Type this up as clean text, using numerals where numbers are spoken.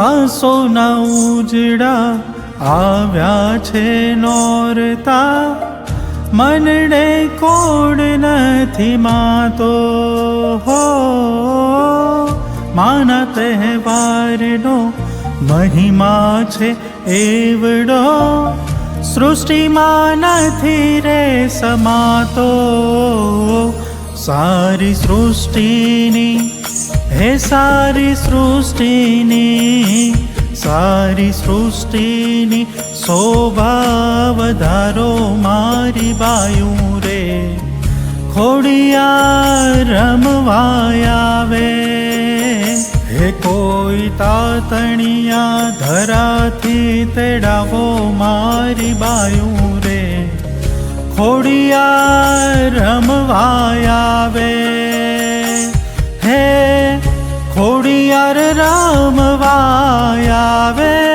આસોના ઉજડા આવ્યા છે નોરતા, મનડે કોડ નથી માતો હો. માના તહેવારનો મહિમા છે એવડો, સૃષ્ટિમાં નથી રે સમાતો. સારી સૃષ્ટિની હે સારી સૃષ્ટિની, સારી સૃષ્ટિની શોભા વધારો મારી બાયું રે. ખોડિયાર રમવા આવે, હે કોઈ તાતણિયા ધરાથી તેડાવો મારી બાયું રે. ખોડિયાર રમવા આવે, હે ખોડિયાર રમવા આવે.